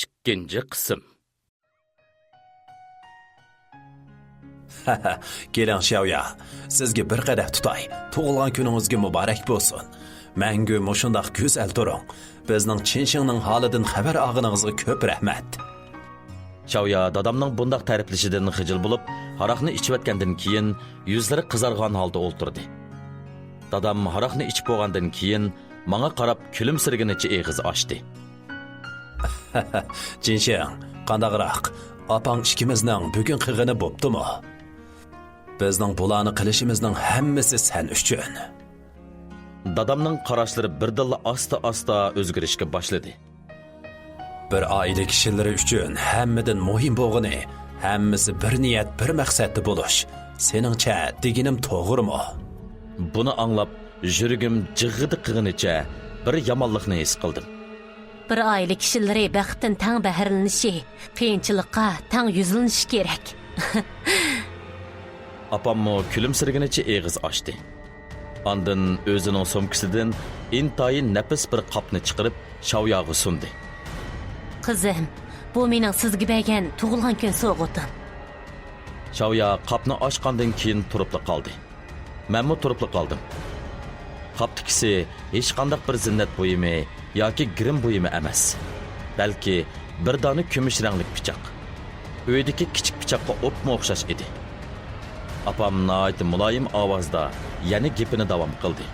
ikkinchi qism. Keling Xiaoya, sizga bir qadah tutay. Tug'ilgan kuningizga muborak bo'lsin. Mangu mushundaq go'zal turing. Bizning Chinshingning holidan xabar olganingizga ko'p rahmat. Xiaoya dadamning bundaq ta'riflashidan xijil bo'lib, haraqni ichib o'tgandan keyin yuzlari qizargan holda o'ltirdi. Dadam haraqni ichib bo'lgandan keyin menga qarab kulimsirganicha og'iz ochdi. Chinshing, qandaqroq? Opang ikkimizning bugun qilgani bo'ptimi? Bizning bularni qilishimizning hammasi sen uchun. Dadamning qarashlari birdilla asta-asta o'zgarishga boshladi. Bir oila kishilari uchun hammadan muhim bo'lgani, hammasi bir niyat, bir maqsadda bo'lish. Seningcha deganim to'g'rimi? Buni anglab, yuragim jig'idi qig'inicha bir yomonlikni his qildim. Bir oila kishilari baxtdan tang bahralanishi, qiyinchilikqa tang yuzlanishi kerak. Apammo kulimsirganicha og'iz ochdi. Ondan o'zining sumkasidan intayin nafis bir qopni chiqarib Xiaoyaga sundi. Qizim, bu mening sizga bergan tug'ilgan kun sovg'atim. Xiaoya qopni ochgandan keyin turib qoldi. Menmi turib qoldim. Qoptikisi hech qanday bir zinnat buyumi yoki grim buyumi emas. Balki bir dona kumush rangli pichoq. Uydagi kichik pichoqqa o'pma o'xshash edi. Apam nayt muloyim ovozda yana gapini davom qildi.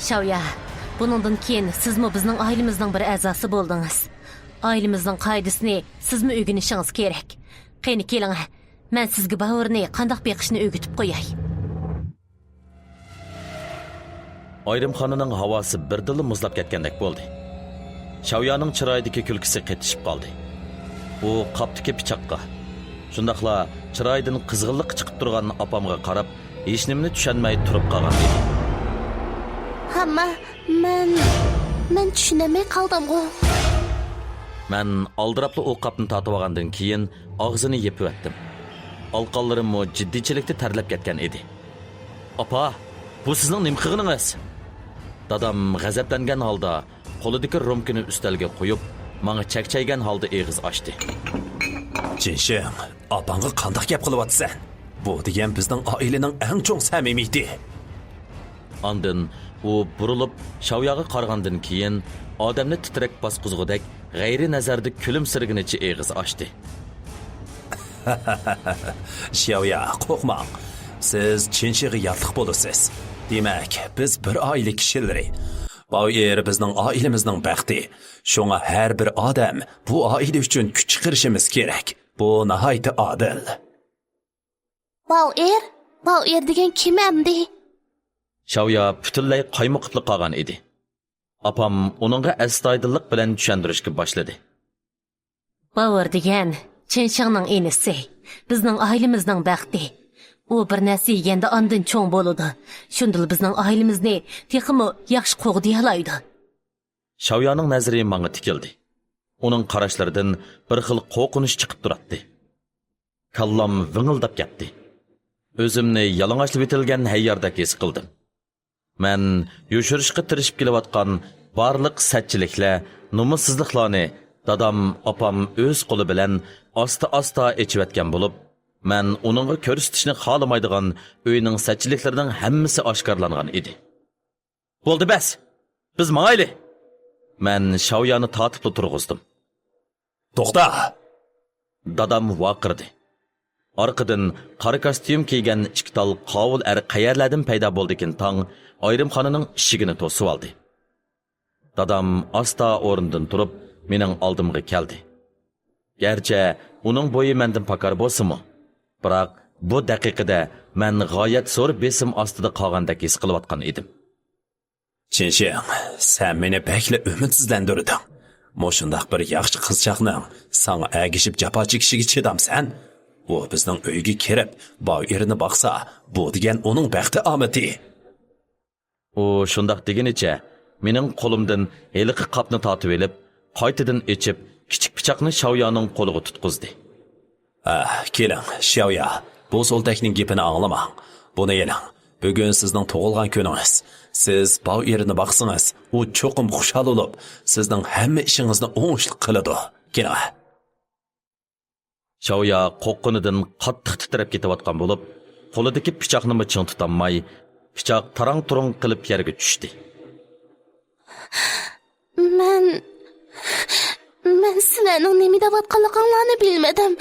Xiaoya, buningdan keyin sizmi bizning ailemizning bir a'zosi bo'ldingiz. Ailemizning qoidasini sizmi o'rganishingiz kerak. Qani keling, men sizga bavrni qanday beqishni o'rgatib qo'yay. Ayrimxonaning havosi birdilla muzlab ketgandek bo'ldi. Xiaoyaning chiroyidagi kulkisi qetishib qoldi. U qopdagi pichoqqa, shundaqla chiroyidan qizg'inlik chiqib turgan opamga qarab, hech nimani tushunmay turib qolgan edi. Hamma, men tushunmay qoldim-ku. Men aldirabli o qopni tatib olgandan keyin og'zini yepib etdim. Alqonlarim jiddiychilikda tarlab ketgan edi. Opa, bu sizning nima qilganingiz? Dadam g'azablangan holda qo'lidagi romkini ustalga qo'yib, menga chakchaygan holda og'iz ochdi. Chinshing, opangga qanday gap qilyapsan? Bu degan bizning oilaning eng cho'ng samimiyati. Ondan u burilib Xiaoyaga qargandan keyin odamni titrak bosqizgudek g'ayri nazarda kulimsirganicha og'iz ochdi. Xiaoya, qo'rqmang. Siz Chinshingga yotliq bo'lasiz. Demak, biz bir oila kishilari. Bu yer bizning oilamizning baxti. Shunga har bir odam bu oila uchun kuch chiqarishimiz kerak. Bu nihoyatda adil. Bau er degan kim endi? Xiaoya butunlay qaymoqib qolgan edi. Apam uningga astoydillik bilan tushuntirishga boshladi. Bauer degan Chinshingning enisi, bizning ailemizning baxti. U bir narsa yeganda ondan cho'ng bo'ladi. Shundil bizning ailemizni texmi yaxshi qo'g'diy olaydi. Xiaoyaning nazari menga tikildi. Uning qarashlaridan bir xil qo'rqinish chiqib turardi. Kallam vingildab ketdi. O'zimni yalang'ochlab etilgan hayyardek his qildim. Men yo'shirishga tirishib kelayotgan barliq satchiliklar, nomussizliklarni dadam, opam o'z qo'li bilan asta-asta echib etgan bo'lib, men uningga ko'rsatishni xohlamaydigan uyning satchiliklarining hammasi oshkorlangan edi. Bo'ldi bas. Biz mayli. Men Xiaoyani tatib turg'izdim. To'xta! Dadam vaqirdi. Orqadan qora kostyum kiygan ikki tal qovul qayerlardan paydo bo'ldikin tong ayrimxonaning eshigini to'sib oldi. Dadam asta o'rnidan turib mening oldimga keldi. Gerçi uning bo'yi mendan pakar bo'lsa-mu, biroq bu daqiqada men g'oyat zo'r besim ostida qolgandek his qilayotgan edim. Chinshing, sen meni bakla umidsizlantirding. Moshundaq bir yaxshi qizchaqning sana agishib jafo chekishiga chidamsan. U bizning uyga kirib, boy erini baqsa, bu degan uning baxti omati. U shundaq deginicha, mening qo'limdan heliqi qopni tortib olib, qaytadan ichib, kichik pichoqni Xiaoyaning qo'liga tutqizdi. Keling, Xiaoya, bu so'ltakning gapini anglamang. Buni yeling. Bugun sizning tug'ilgan kuningiz. siz bau erini baqsangiz, u cho'qim xushal bo'lib, sizning hamma ishingizni o'ngishli qiladi. Kela. Xiaoya qo'qqinidan qattiq titrab ketayotgan bo'lib, qo'lidagi pichoqni ching tutolmay, pichoq tarang-turang qilib yerga tushdi. Men sizlarning nima deyotganliklaringlarni bilmadim.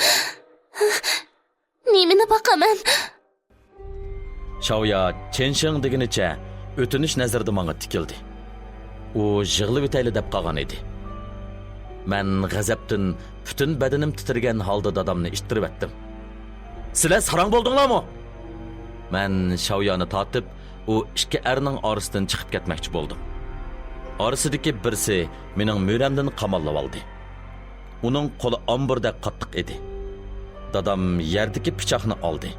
Nimani baqaman? Xiaoya Chensheng deginicha o'tinish nazarida menga tikildi. U yig'lab o'tayli deb qolgan edi. Men g'azabdan butun badanim titirgan holda dadamni ishtirib etdim. Sizlar sarang bo'ldinglarmi? Men Xiaoyani tortib, u ikki erning orasidan chiqib ketmoqchi bo'ldim. Orasidagi birsi mening mo'ramdan qamallab oldi. Uning qo'li omburdek qattiq edi. Dadam yerdagi pichoqni oldi.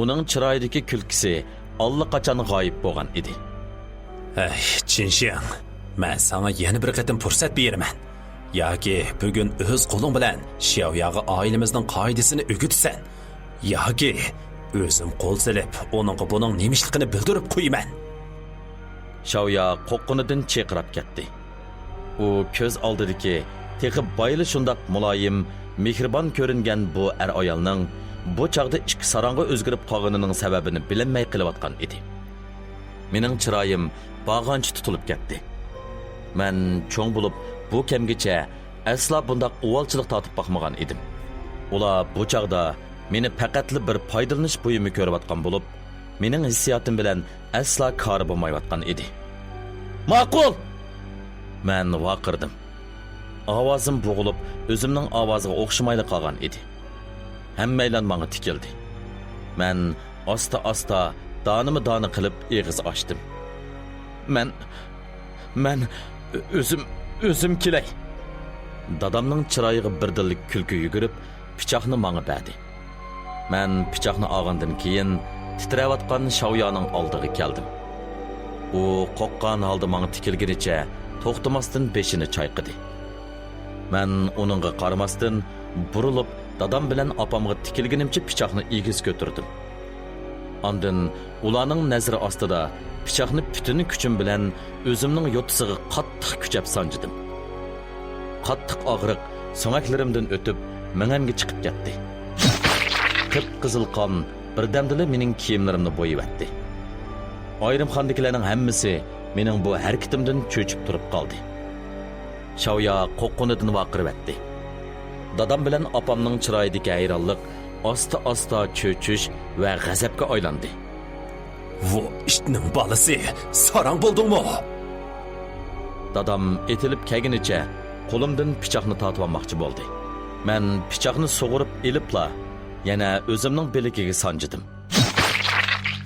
Uning chiroyidagi kulkisi allaqachon g'oyib bo'lgan edi. Ey, Chinshiang, men sana yana bir qatim fursat beraman. Yoki bugun o'z qo'ling bilan Xiaoyaga oilamizning qoidasini o'gitsan, yoki o'zim qo'l silib, uning buning nemishligini bildirib qo'yaman. Xiaoya qo'qqinidan cheqirab ketdi. U ko'z oldidagi texi boyli shundoq muloyim, mehribon ko'ringan bu er ayolning bu chaqda ikki sarong'a o'zgarib qolganining sababini bilinmay qilayotgan edi. Mening chiroyim bag'anchi tutilib ketdi. Men cho'ng bo'lib bu kamgacha asla bundoq uvolchilik tortib boqmagan edim. Ular bu chaqda meni faqatli bir foydalanish bo'yimi ko'rayotgan bo'lib, mening hissiyotim bilan asla kori bo'lmayotgan edi. Ma'qul! Men vaqirdim. Ovozim bo'g'ilib, o'zimning ovoziga o'xshamayli qolgan edi. Hammaylar menga tikildi. Men asta-asta donimi-doni qilib eg'iz ochdim. Men o'zim kelay. Dadamning chiroyiga birdillik kulki yugurib, pichoqni menga berdi. Men pichoqni olgandan keyin titrayotgan Xiaoyaning oldiga keldim. U qo'qqan holda menga tikilgunicha to'xtamasdan beshini chayqidi. Men uningga qaramasdan burilib, dadam bilan opamga tikilgunimcha pichoqni egiz ko'tirdim. Ondan ularning nazari ostida pichoqni butun kuchim bilan o'zimning yo'tisiga qattiq kuchab sanjidim. Qattiq og'riq so'ngaklarimdan o'tib, mengamga chiqib ketdi. Qip-qizil qon birdamdila mening kiyimlarimni bo'yib-etdi. Ayrimxondagilarning hammasi mening bu harakatimdan cho'chib turib qoldi. Xiaoya qo'qqinidan vaqirib etdi. Dadam bilan opamning chiroyidagi hayronlik asta-asta cho'chish va g'azabga aylandi. Bu ishning balasi, sarang bo'ldingmi? Dadam etilib kelgunicha qo'limdan pichoqni tortib olmoqchi bo'ldi. Men pichoqni sug'urib elibla yana o'zimning beligiga sanjidim.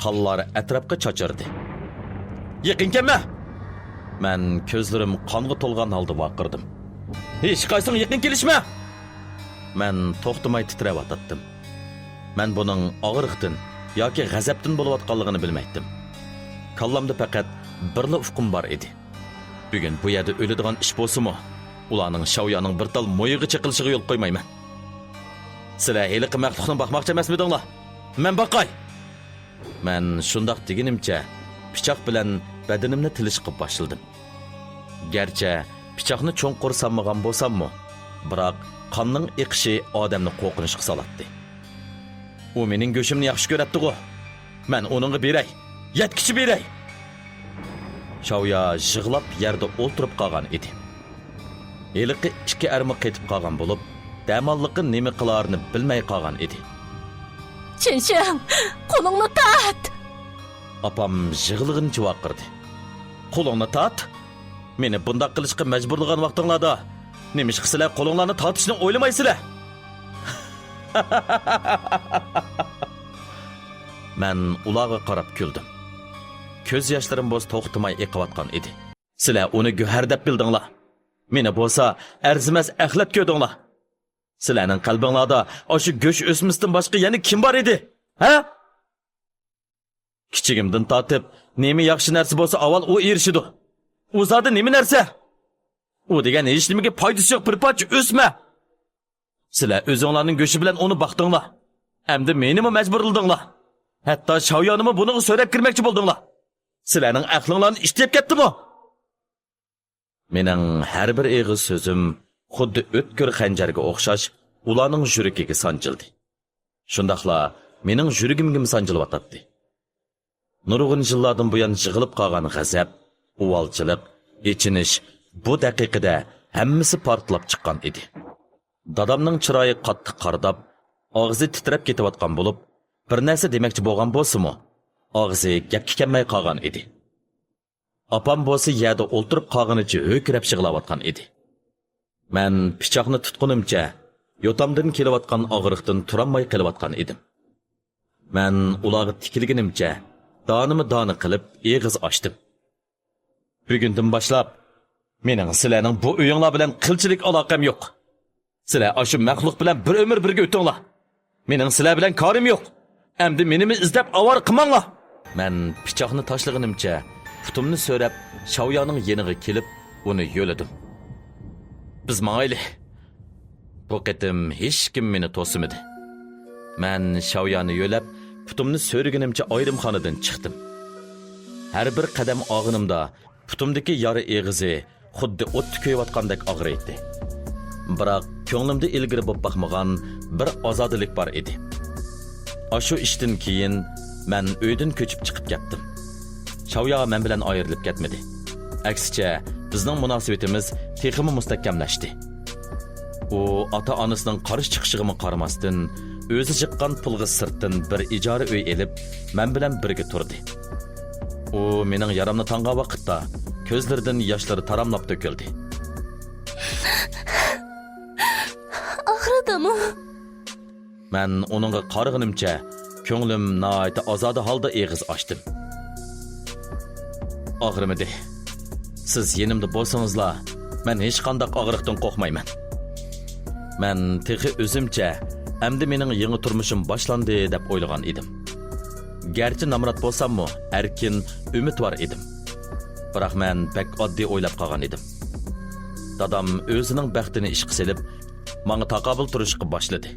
Qonlar atrofga chochirdi. Yaqin kelma! Men ko'zlarim qonga to'lgan holda vaqirdim. Hech qaysing yaqin kelishma! Men to'xtamay titrab o'tdim. Men buning og'riqdan yoki g'azabdan bo'layotganligini bilmaydim. Kallamda faqat birla ufqum bor edi. Bugun bu yerda o'ladigan ish bo'lsa-mu, ularning Xiaoyaning bir tal mo'yiga chiqilishiga yo'l qo'ymayman. Sizlar heliqi maxluqni boqmoqchi emasmidinglar? Men boqay. Men shundoq deganimcha pichoq bilan badanimni tilishqib boshladim. Garchi pichoqni cho'nqur sanmagan bo'lsam-mu, biroq qonning eqishi odamni qo'rqinishga solatdi. U mening go'shimni yaxshi ko'ratdi-ku. Men uningga beray, yetkichi beray. Xiaoya yig'lab yerda o'tirib qolgan edi. Eliqi ikki armi qetib qolgan bo'lib, damonliqni nima qilarini bilmay qolgan edi. Chenshang, qo'lingni tat. Opam yig'lig'ini vaqirdi. Qo'lingni tat? Meni bundoq qilishga majburlagan vaqtinglarda nima ish qilsizlar, qo'linglarni tatishni o'ylamaysizlar? Men ularga qarab kuldim. Ko'z yoshlarim bo'z to'xtamay eqiyotgan edi. Sizlar uni go'har deb bildinglar. Meni bo'lsa arzimas axlat ko'rdinglar. Sizlarning qalbinglarda o'sha go'sh o'smisdan boshqa yana kim bor edi? Ha? Kichigimdan tortib, nima yaxshi narsa bo'lsa avval u erishidi. U zodi nima narsa? U degan hech nimaga foydasi yo'q bir parcha o'sma. Sizlar o'zinglarning go'shi bilan uni baqdinglar. Endi menimi majburladinglar? Hatto Xiaoyanimi buni so'rab kirmoqchi bo'ldinglar. Sizlarning aqlinglarni ishlab ketdimi? Mening har bir eg'iz so'zim xuddi o'tkir xanjarga o'xshash ularning yuragiga sanjildi. Shundaqla mening yuragimga sanjilyotdi. Nurg'un yillardan buyon yig'ilib qolgan g'azab, uvalchilik, echinish bu daqiqada hammasi portlab chiqqan edi. Dadamning chiroyi qattiq qardab, og'zi titrab ketayotgan bo'lib, bir narsa demoqchi bo'lgan bo'lsa-mu, og'zi gapga kelmay qolgan edi. Apam bo'lsa yerda o'ltirib qolganicha ho'kirab yig'layotgan edi. Men pichoqni tutqunimcha yotamdan kelayotgan og'riqdan turolmay qolayotgan edim. Men ularga tikilganimcha donimi-doni qilib eg'iz ochdim. Bugundan boshlab mening sizlarning bu uyinglar bilan qilchilik aloqam yo'q. Sizlar shu maxluq bilan bir umr birga o'tinglar. Mening sizlar bilan korim yo'q. Endi menimi izlab avor qilmanglar. Men pichoqni tashlaganimcha putumni so'rab Shavyaning yeniga kelib uni yo'ladim. Biz mayli. Bu qitim hech kim meni to'simidi. Men Shavyani yo'lab putumni so'rganimcha ayrimxonadan chiqdim. Har bir qadam og'inimda putumdagi yara eg'izi xuddi o't ko'yayotgandek og'riydi. Biroq ko'nglimda ilgari bo'lib baxmagan bir ozodilik bor edi. Shu ishdan keyin men uydan ko'chib chiqib ketdim. Shavya men bilan ayrilib ketmadi. Aksicha bizning munosabatimiz texmi mustahkamlashdi. U ota-onasining qarish chiqishiga qaramasdan o'zi chiqqan pulga sirtdan bir ijara uy elib, men bilan birga turdi. U mening yaramni tangan vaqtda ko'zlaridan yoshlari taramlab to'kildi. Og'ridimi? Men uningga qarag'inimcha ko'nglim nihoyat ozoda holda eg'iz ochdim. Og'rimidi. Siz yenimda bo'lsangizlar, men hech qanday og'riqdan qo'rqmayman. Men texi o'zimcha endi mening yangi turmushim boshlandi deb o'ylagan edim. Garchi namrat bo'lsam-mu, erkin, umidvor edim. Biroq men pek oddiy o'ylab qolgan edim. Dadam o'zining baxtini ishqa selib, menga taqobil turishga boshladi.